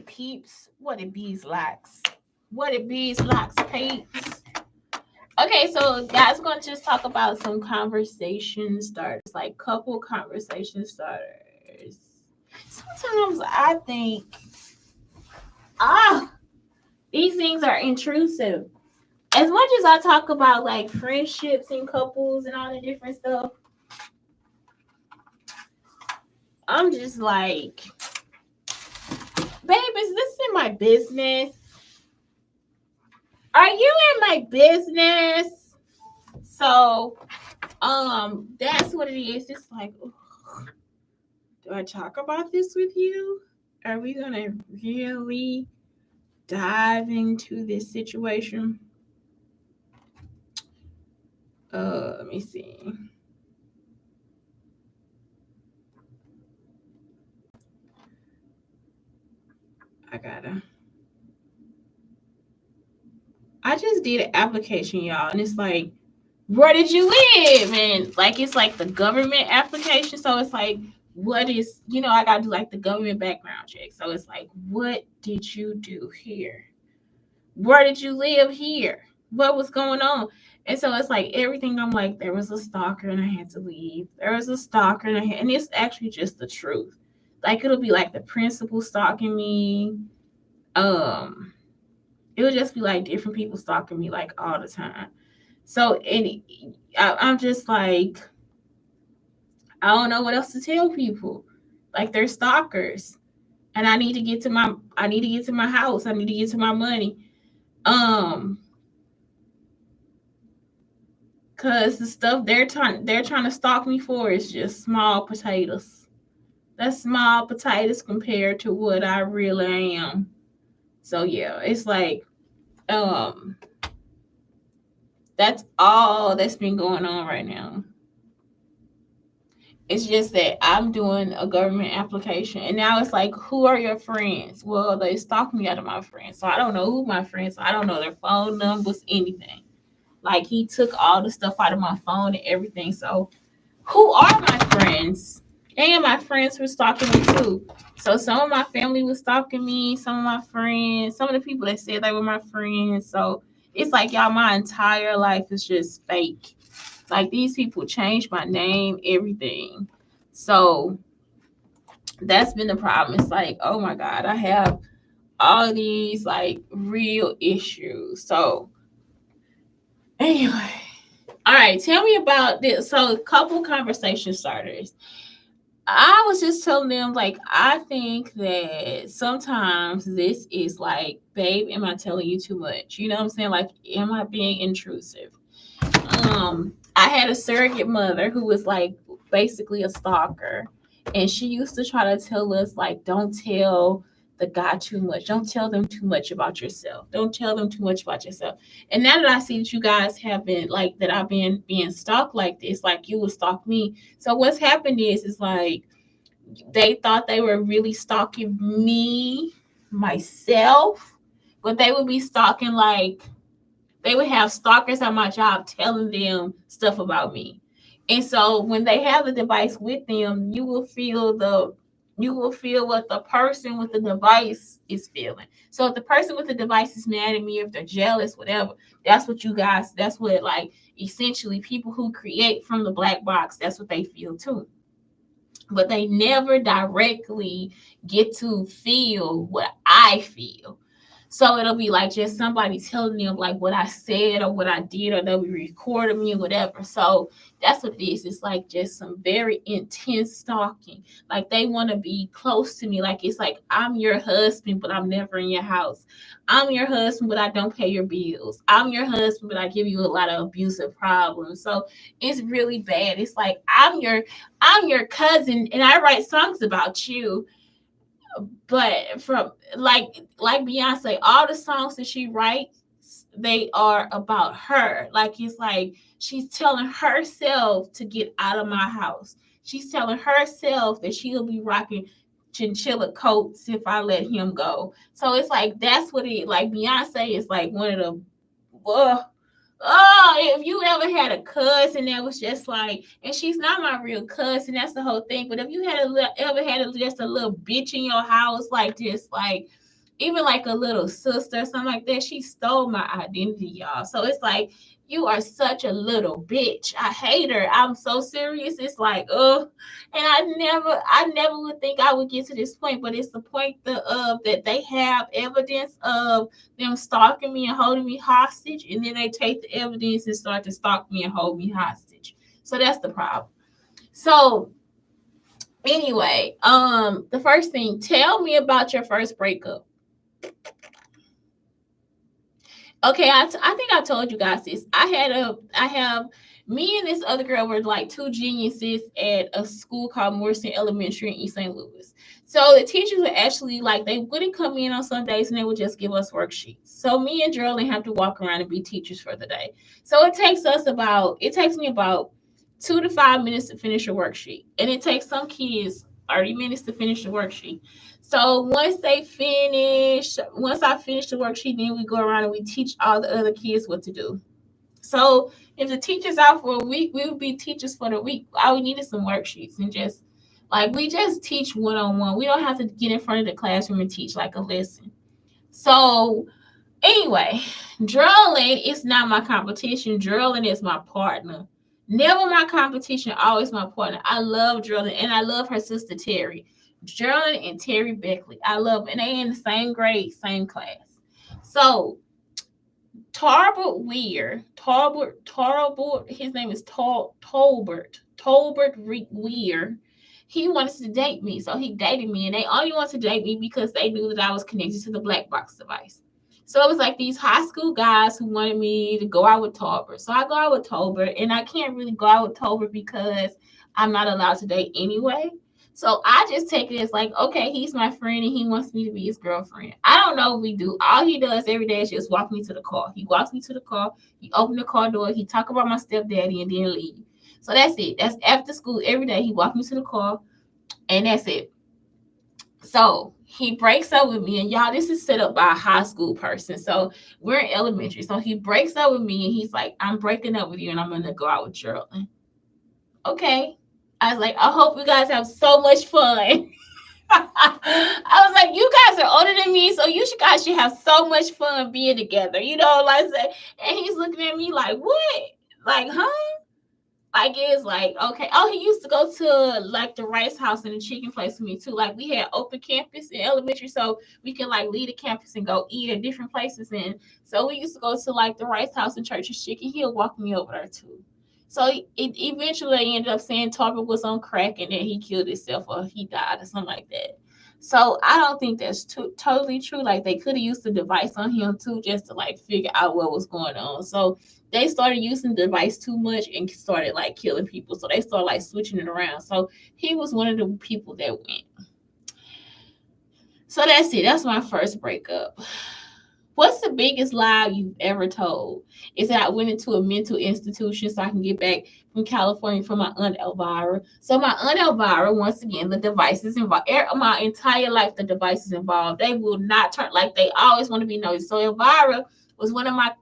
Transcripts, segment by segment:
peeps? What it bees locks? What it bees locks, peeps? Okay, so guys, we're gonna just talk about some conversation starters, like couple conversation starters. Sometimes I think, ah, these things are intrusive. As much as I talk about like friendships and couples and all the different stuff, I'm just like, babe, is this in my business? Are you in my business? So, that's what it is. It's like, do I talk about this with you? Are we gonna really dive into this situation? Let me see. I gotta. I just did an application, y'all, and it's like, where did you live? And like, it's like the government application. So it's like, what is, I gotta do like the government background check. So it's like, what did you do here? Where did you live here? What was going on? And so it's like everything. I'm like, there was a stalker and I had to leave. There was a stalker and it's actually just the truth. Like it'll be like the principal stalking me. Um, it would just be like different people stalking me like all the time. So I'm just like, I don't know what else to tell people. Like they're stalkers, and I need to get to my house. I need to get to my money. Um, cause the stuff they're trying to stalk me for is just small potatoes. That's small potatoes compared to what I really am. So yeah, it's like um that's all that's been going on right now. It's just that I'm doing a government application, and now it's like, who are your friends? Well, they stalk me out of my friends, so I don't know who my friends. I don't know their phone numbers, anything. Like he took all the stuff out of my phone and everything. So who are my friends? And my friends were stalking me too. So some of my family was stalking me, some of my friends, some of the people that said they were my friends. So it's like, y'all, my entire life is just fake. Like these people changed my name, everything. So that's been the problem. It's like, oh my God, I have all these like real issues. So anyway, all right, tell me about this. So couple conversation starters. I was just telling them, like, I think that sometimes this is like, babe, am I telling you too much? You know what I'm saying? Like, am I being intrusive? I had a surrogate mother who was like basically a stalker, and she used to try to tell us like, don't tell the guy too much. Don't tell them too much about yourself. Don't tell them too much about yourself. And now that I see that you guys have been like that, I've been being stalked like this, like you would stalk me. So what's happened is like they thought they were really stalking me myself, but they would be stalking like they would have stalkers at my job telling them stuff about me. And so when they have the device with them, you will feel what the person with the device is feeling. So if the person with the device is mad at me, if they're jealous, whatever, that's what like essentially people who create from the black box, that's what they feel too. But they never directly get to feel what I feel. So it'll be like just somebody telling them like what I said or what I did, or they'll be recording me or whatever. So that's what it is. It's like just some very intense stalking. Like they want to be close to me. Like it's like I'm your husband, but I'm never in your house. I'm your husband, but I don't pay your bills. I'm your husband, but I give you a lot of abusive problems. So it's really bad. It's like I'm your cousin and I write songs about you, but from like Beyonce, all the songs that she writes, they are about her. Like it's like she's telling herself to get out of my house. She's telling herself that she'll be rocking chinchilla coats if I let him go. So it's like that's what it like. Beyonce is like one of the if you ever had a cousin that was just like, and she's not my real cousin, that's the whole thing. But if you had ever had just a little bitch in your house, like just like even like a little sister or something like that. She stole my identity, y'all. So it's like, you are such a little bitch. I hate her. I'm so serious. It's like, ugh. And I never would think I would get to this point, but it's the point that they have evidence of them stalking me and holding me hostage, and then they take the evidence and start to stalk me and hold me hostage. So that's the problem. So anyway, the first thing, tell me about your first breakup. Okay, I think I told you guys this. I have me and this other girl were like two geniuses at a school called Morrison Elementary in East St. Louis. So the teachers would actually, like, they wouldn't come in on some days and they would just give us worksheets. So me and Geraldine have to walk around and be teachers for the day. So it takes me about 2 to 5 minutes to finish a worksheet, and it takes some kids 30 minutes to finish the worksheet. So once I finish the worksheet, then we go around and we teach all the other kids what to do. So if the teacher's out for a week, we would be teachers for the week. All we need is some worksheets, and just like, we just teach one-on-one. We don't have to get in front of the classroom and teach like a lesson. So anyway, drilling is not my competition. Drilling is my partner. Never my competition, always my partner. I love drilling, and I love her sister Terry. Geraldine and Terry Beckley. I love them. And they in the same grade, same class. So Tarbert Weir, his name is Tolbert Weir. He wanted to date me, so he dated me, and they only wanted to date me because they knew that I was connected to the black box device. So it was like these high school guys who wanted me to go out with Tolbert. So I go out with Tolbert, and I can't really go out with Tolbert because I'm not allowed to date anyway. So I just take it as like, okay, he's my friend and he wants me to be his girlfriend. I don't know what we do. All he does every day is just walk me to the car. He walks me to the car. He open the car door. He talk about my stepdaddy and then leave. So that's it. That's after school every day. He walk me to the car, and that's it. So he breaks up with me, and y'all, this is set up by a high school person. So we're in elementary. So he breaks up with me, and he's like, I'm breaking up with you, and I'm going to go out with Geraldine. Okay. I was like, I hope you guys have so much fun. I was like, you guys are older than me, so guys should have so much fun being together. Like, and he's looking at me like, what? Like, huh? Like, it's like, okay. Oh, he used to go to like the Rice House and the chicken place with me too. Like, we had open campus in elementary, so we can like leave the campus and go eat at different places. And so we used to go to like the Rice House and Church's Chicken. He'll walk me over there too. So it eventually ended up saying Tarver was on crack and that he killed himself or he died or something like that. So I don't think that's totally true. Like, they could have used the device on him too, just to like figure out what was going on. So they started using the device too much and started like killing people. So they started like switching it around. So he was one of the people that went. So that's it. That's my first breakup. What's the biggest lie you've ever told? Is that I went into a mental institution so I can get back from California from my Aunt Elvira. So my Aunt Elvira, once again, the devices involved. My entire life, the devices involved. They will not turn, like, they always want to be nosy. So Elvira was one of my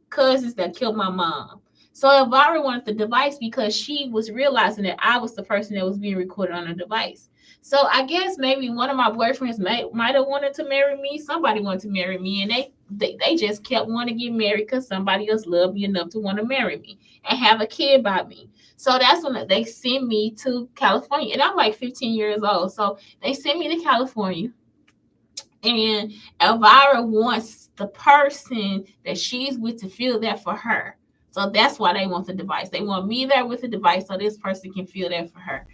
cousins that killed my mom. So Elvira wanted the device because she was realizing that I was the person that was being recorded on the device. So I guess maybe one of my boyfriends might have wanted to marry me. Somebody wanted to marry me, and they just kept wanting to get married because somebody else loved me enough to want to marry me and have a kid by me. So that's when they sent me to California, and I'm like 15 years old. So they sent me to California, and Elvira wants the person that she's with to feel that for her. So that's why they want the device. They want me there with the device so this person can feel that for her.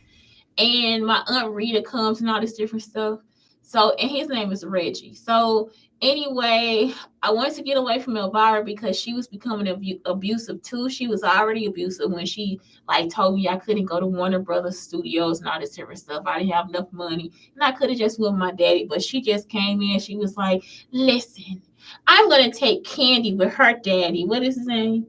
And my Aunt Rita comes and all this different stuff. So, and his name is Reggie. So anyway, I wanted to get away from Elvira because she was becoming abusive too. She was already abusive when she like told me I couldn't go to Warner Brothers Studios and all this different stuff. I didn't have enough money, and I could have just went with my daddy. But she just came in. She was like, "Listen, I'm gonna take Candy with her daddy. What is his name?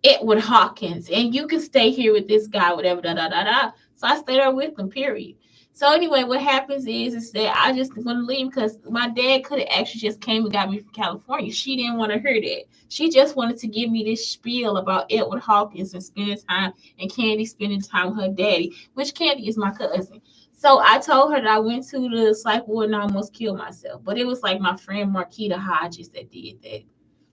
Edward Hawkins, and you can stay here with this guy, whatever, da da da da." So I stayed there with them, period. So anyway, what happens is that I just want to leave because my dad could have actually just came and got me from California. She didn't want to hear that. She just wanted to give me this spiel about Edward Hawkins and spending time, and Candy spending time with her daddy, which Candy is my cousin. So I told her that I went to the psych ward and I almost killed myself. But it was like my friend Marquita Hodges that did that.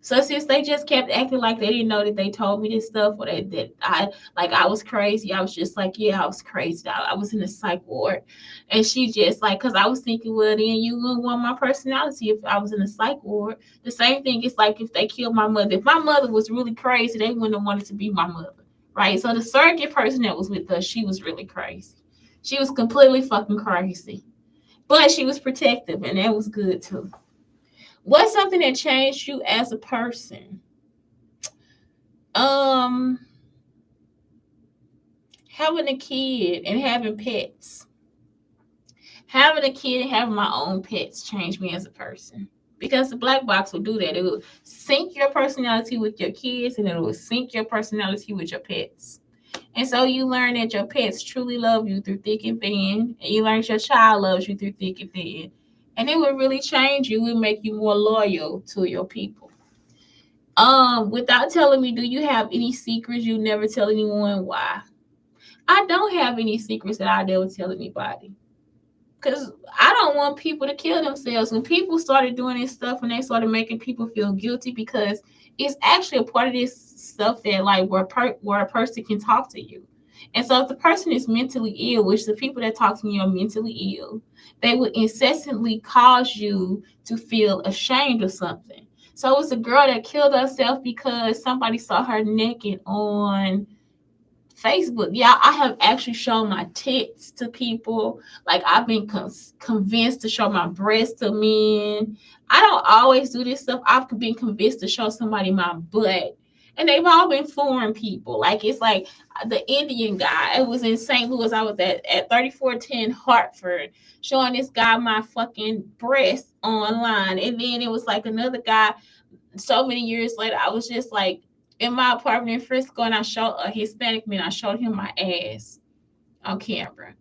So since they just kept acting like they didn't know that they told me this stuff or that I was crazy, I was just like, yeah, I was crazy. I was in the psych ward. And she just like, because I was thinking, well, then you wouldn't want my personality if I was in the psych ward. The same thing is like if they killed my mother. If my mother was really crazy, they wouldn't have wanted to be my mother. Right? So the surrogate person that was with us, she was really crazy. She was completely fucking crazy. But she was protective, and that was good too. What's something that changed you as a person? Um, Having a kid and having pets. Having a kid and having my own pets changed me as a person. Because the black box will do that. It will sync your personality with your kids and it will sync your personality with your pets. And so you learn that your pets truly love you through thick and thin. And you learn that your child loves you through thick and thin. And it will really change you. It will make you more loyal to your people. Without telling me, do you have any secrets you never tell anyone? Why? I don't have any secrets that I never tell anybody. Because I don't want people to kill themselves. When people started doing this stuff and they started making people feel guilty, because it's actually a part of this stuff that like where a person can talk to you. And so if the person is mentally ill, which the people that talk to me are mentally ill, they would incessantly cause you to feel ashamed of something. So it was a girl that killed herself because somebody saw her naked on Facebook. Yeah, I have actually shown my tits to people. Like I've been convinced to show my breasts to men. I don't always do this stuff. I've been convinced to show somebody my butt. And they've all been foreign people. Like it's like the Indian guy. It was in St. Louis. I was at 3410 Hartford showing this guy my fucking breasts online. And then it was like another guy so many years later, I was just like in my apartment in Frisco, and I showed a Hispanic man. I showed him my ass on camera,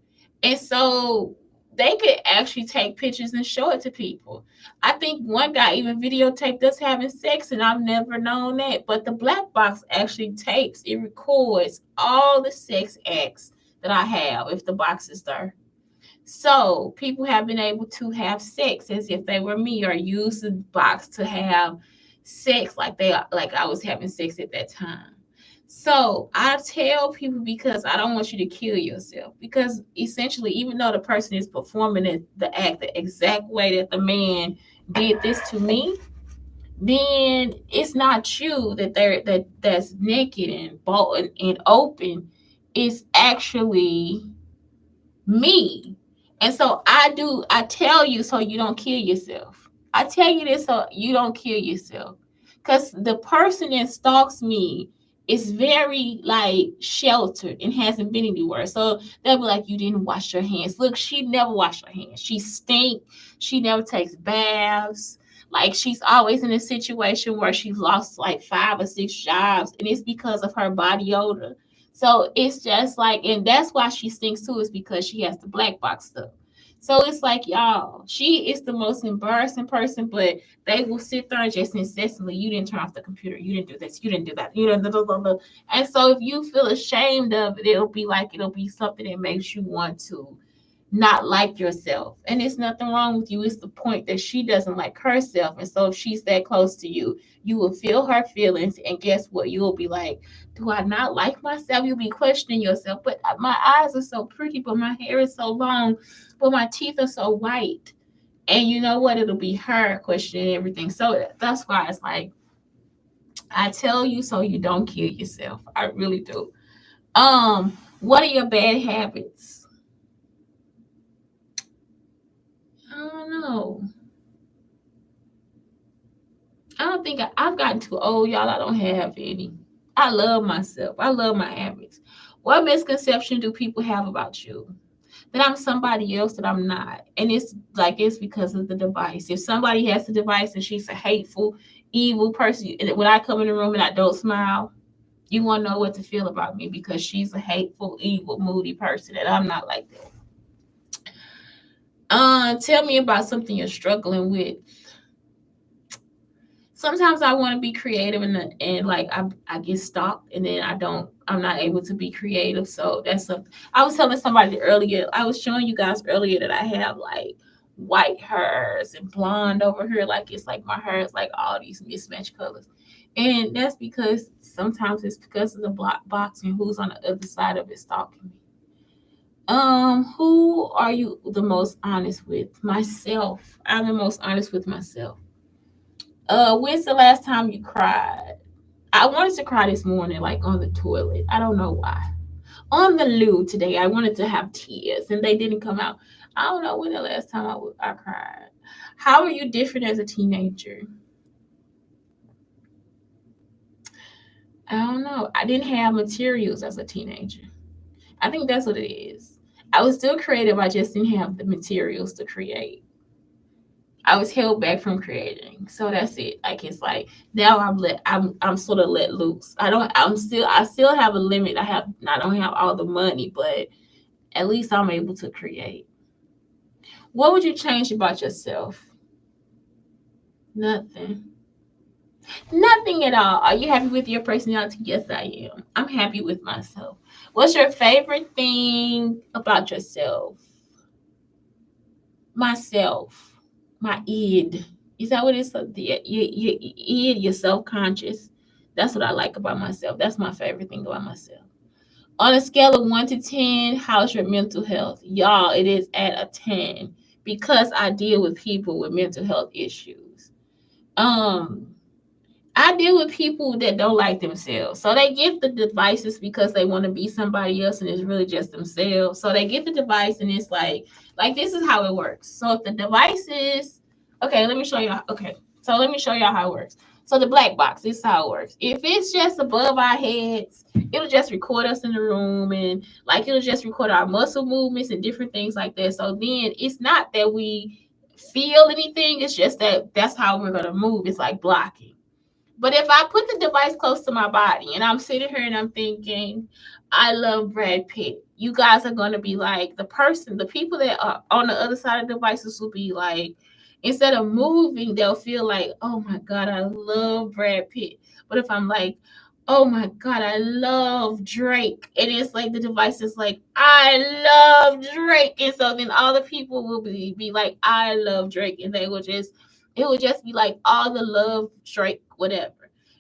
and so they could actually take pictures and show it to people. I think one guy even videotaped us having sex, and I've never known that. But the black box actually tapes, it records all the sex acts that I have if the box is there. So people have been able to have sex as if they were me, or use the box to have sex like I was having sex at that time. So I tell people because I don't want you to kill yourself. Because essentially, even though the person is performing the act the exact way that the man did this to me, then it's not you that's naked and bold and open. It's actually me. And so I tell you so you don't kill yourself. I tell you this so you don't kill yourself. Because the person that stalks me is very like sheltered and hasn't been anywhere. So they'll be like, you didn't wash your hands. Look, she never washed her hands. She stink. She never takes baths. Like she's always in a situation where she's lost like 5 or 6 jobs, and it's because of her body odor. So it's just like, and that's why she stinks too, is because she has the black box stuff. So it's like, y'all, she is the most embarrassing person, but they will sit there and just incessantly, you didn't turn off the computer, you didn't do this, you didn't do that, you didn't blah, blah, blah, blah. And so if you feel ashamed of it, it'll be something that makes you want to not like yourself. And it's nothing wrong with you. It's the point that she doesn't like herself. And so if she's that close to you, you will feel her feelings. And guess what? You will be like, do I not like myself? You'll be questioning yourself. But my eyes are so pretty, but my hair is so long, but my teeth are so white. And you know what? It'll be her questioning everything. So that's why it's like, I tell you so you don't kill yourself. I really do. What are your bad habits? I don't know. I don't think I've gotten too old, y'all. I don't have any. I love myself. I love my habits. What misconception do people have about you? That I'm somebody else that I'm not. And it's like it's because of the device. If somebody has the device and she's a hateful, evil person, and when I come in the room and I don't smile, you won't know what to feel about me because she's a hateful, evil, moody person, and I'm not like that. Tell me about something you're struggling with. sometimes I want to be creative and like I get stopped and then I'm not able to be creative. So that's something I was telling somebody earlier. I was showing you guys earlier that I have like white hairs and blonde over here. Like it's like my hair is like all these mismatched colors. And that's because sometimes it's because of the block box and who's on the other side of it stalking me. Who are you the most honest with? Myself. I'm the most honest with myself. When's the last time you cried? I wanted to cry this morning, like on the toilet. I don't know why. On the loo today, I wanted to have tears, and they didn't come out. I don't know when the last time I cried. How are you different as a teenager? I don't know. I didn't have materials as a teenager. I think that's what it is. I was still creative. I just didn't have the materials to create. I was held back from creating. So that's it. Like it's like now I'm sort of let loose. I still have a limit. I don't have all the money, but at least I'm able to create. What would you change about yourself? Nothing. Nothing at all. Are you happy with your personality? Yes, I am. I'm happy with myself. What's your favorite thing about yourself? Myself. My id. Is that what it's? Id, you're self conscious. That's what I like about myself. That's my favorite thing about myself. On a scale of 1 to 10, how's your mental health? Y'all, it is at a 10 because I deal with people with mental health issues. Um, I deal with people that don't like themselves. So they get the devices because they want to be somebody else and it's really just themselves. So they get the device and it's like this is how it works. So if the device is okay, let me show y'all. Okay. So let me show y'all how it works. So the black box, this is how it works. If it's just above our heads, it'll just record us in the room and like it'll just record our muscle movements and different things like that. So then it's not that we feel anything, it's just that that's how we're gonna move. It's like blocking. But if I put the device close to my body and I'm sitting here and I'm thinking, I love Brad Pitt, you guys are going to be like, the people that are on the other side of the devices will be like, instead of moving, they'll feel like, oh my God, I love Brad Pitt. But if I'm like, oh my God, I love Drake. And it's like the device is like, I love Drake. And so then all the people will be like, I love Drake. And it will just be like all the love, Drake, whatever.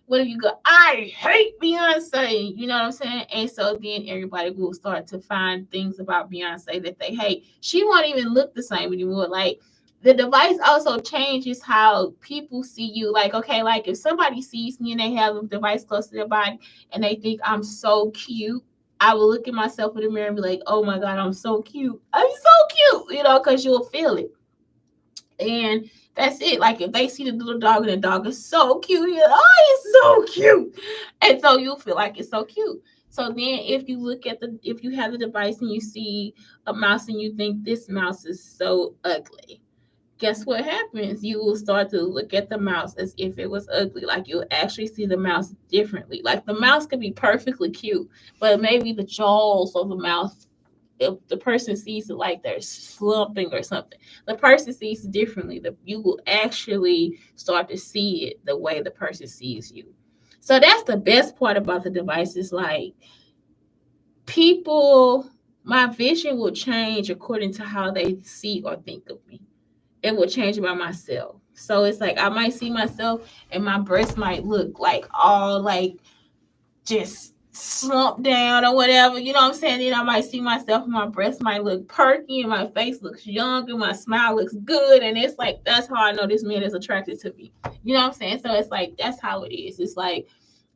What if you go, I hate Beyonce? You know what I'm saying? And so then everybody will start to find things about Beyonce that they hate. She won't even look the same anymore. Like the device also changes how people see you. Like, okay, like if somebody sees me and they have a device close to their body and they think I'm so cute, I will look at myself in the mirror and be like, oh my God, I'm so cute. I'm so cute, because you'll feel it. And that's it. Like if they see the little dog and the dog is so cute, you're like, oh, it's so cute. And so you'll feel like it's so cute. So then if you have the device and you see a mouse and you think this mouse is so ugly, guess what happens? You will start to look at the mouse as if it was ugly. Like you'll actually see the mouse differently. Like the mouse could be perfectly cute, but maybe the jaws of the mouse, if the person sees it like they're slumping or something, the person sees it differently. You will actually start to see it the way the person sees you. So that's the best part about the device is like people, my vision will change according to how they see or think of me. It will change about myself. So it's like I might see myself and my breast might look like all like just slump down or whatever. You know what I'm saying? Then I might see myself and my breast might look perky and my face looks young and my smile looks good. And it's like, that's how I know this man is attracted to me. You know what I'm saying? So it's like, that's how it is. It's like,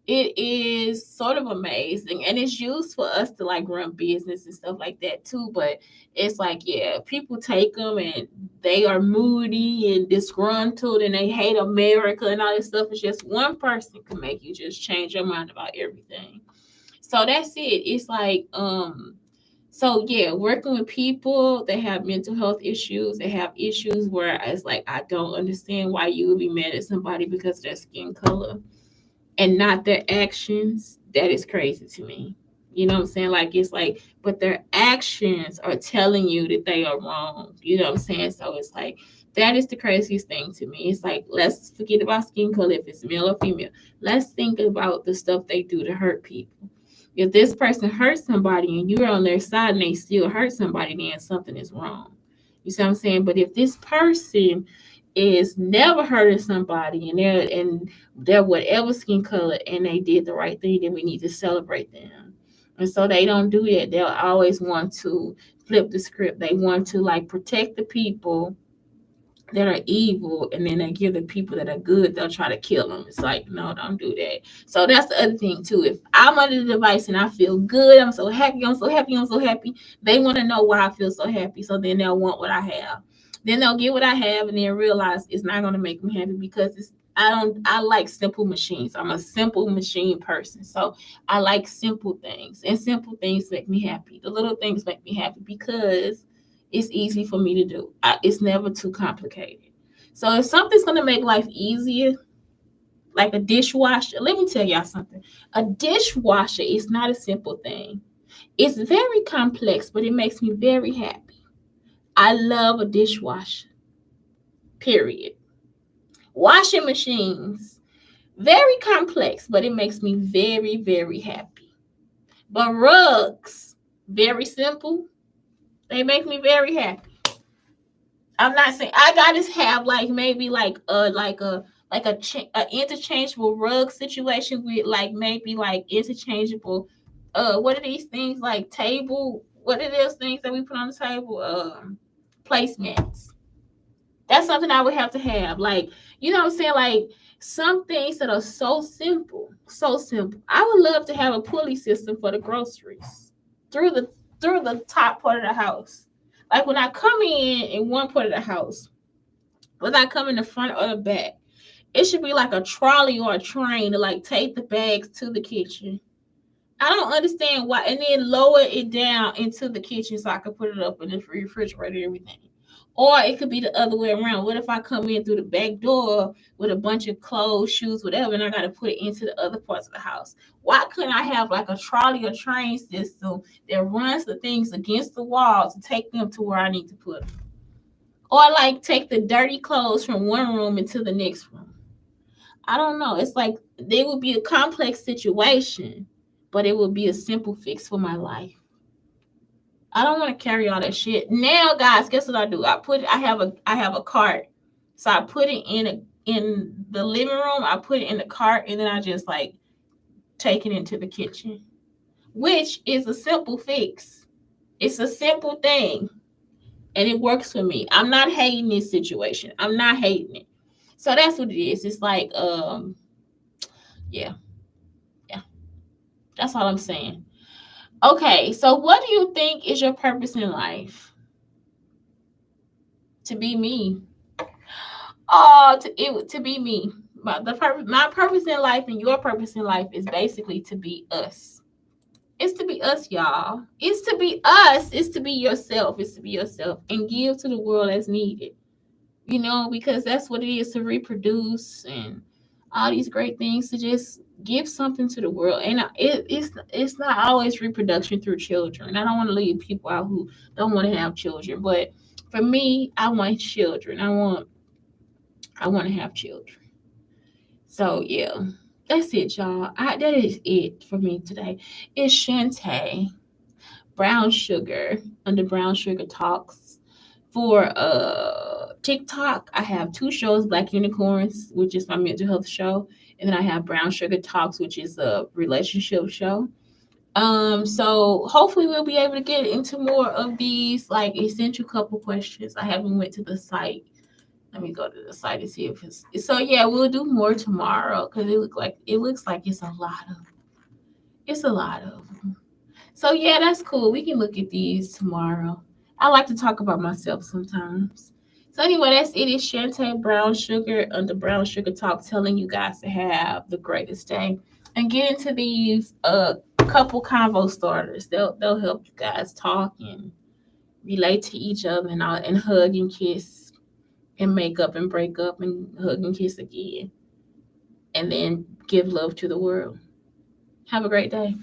it is sort of amazing and it's used for us to like run business and stuff like that too. But it's like, yeah, people take them and they are moody and disgruntled and they hate America and all this stuff. It's just one person can make you just change your mind about everything. So that's it. It's like, so yeah, working with people that have mental health issues, they have issues where it's like, I don't understand why you would be mad at somebody because of their skin color and not their actions. That is crazy to me. You know what I'm saying? Like it's like, but their actions are telling you that they are wrong. You know what I'm saying? So it's like that is the craziest thing to me. It's like let's forget about skin color if it's male or female. Let's think about the stuff they do to hurt people. If this person hurts somebody and you're on their side and they still hurt somebody, then something is wrong. You see what I'm saying? But if this person is never hurting somebody and they're whatever skin color and they did the right thing, then we need to celebrate them. And so they don't do that. They'll always want to flip the script. They want to like protect the people that are evil, and then they give the people that are good, they'll try to kill them. It's like, no, don't do that. So that's the other thing too. If I'm under the device and I feel good, I'm so happy, I'm so happy, I'm so happy, they want to know why I feel so happy. So then they'll want what I have. Then they'll get what I have and then realize it's not going to make me happy because I like simple machines. I'm a simple machine person. So I like simple things, and simple things make me happy. The little things make me happy because it's easy for me to do. It's never too complicated. So if something's going to make life easier, like a dishwasher, let me tell y'all something. A dishwasher is not a simple thing. It's very complex, but it makes me very happy. I love a dishwasher, period. Washing machines, very complex, but it makes me very, very happy. But rugs, very simple, they make me very happy. I'm not saying I gotta have like maybe like a interchangeable rug situation with like maybe like interchangeable what are these things like table, what are those things that we put on the table, placemats. That's something I would have to have, like, you know what I'm saying, like some things that are so simple, so simple. I would love to have a pulley system for the groceries through the top part of the house. Like when I come in one part of the house, whether I come in the front or the back, it should be like a trolley or a train to like take the bags to the kitchen. I don't understand why, and then lower it down into the kitchen so I can put it up in the refrigerator and everything. Or it could be the other way around. What if I come in through the back door with a bunch of clothes, shoes, whatever, and I got to put it into the other parts of the house? Why couldn't I have like a trolley or train system that runs the things against the wall to take them to where I need to put them? Or like take the dirty clothes from one room into the next room. I don't know. It's like they would be a complex situation, but it would be a simple fix for my life. I don't want to carry all that shit. Now, guys, guess what I do? I have a cart. So I put it in the living room, I put it in the cart, and then I just like take it into the kitchen. Which is a simple fix. It's a simple thing. And it works for me. I'm not hating this situation. I'm not hating it. So that's what it is. It's like, yeah, yeah. That's all I'm saying. Okay, so what do you think is your purpose in life? To be me. Oh, to be me. My purpose in life and your purpose in life is basically to be us. It's to be us, y'all. It's to be us. It's to be yourself. It's to be yourself and give to the world as needed. Because that's what it is, to reproduce and all these great things, to just give something to the world. And it's not always reproduction through children. I don't want to leave people out who don't want to have children, but for me, I want children. I want to have children. So yeah, that's it, y'all. That is it for me today. It's Shante Brown Sugar under Brown Sugar Talks. For TikTok, I have two shows: Black Unicorns, which is my mental health show, and then I have Brown Sugar Talks, which is a relationship show. So hopefully we'll be able to get into more of these like essential couple questions. I haven't went to the site. Let me go to the site and see if it's so. Yeah, we'll do more tomorrow because it looks like it's a lot of them. So yeah, that's cool. We can look at these tomorrow. I like to talk about myself sometimes. So anyway, that's it. It's Shante Brown Sugar under Brown Sugar Talk, telling you guys to have the greatest day and get into these couple convo starters. They'll help you guys talk and relate to each other and all, and hug and kiss and make up and break up and hug and kiss again, and then give love to the world. Have a great day.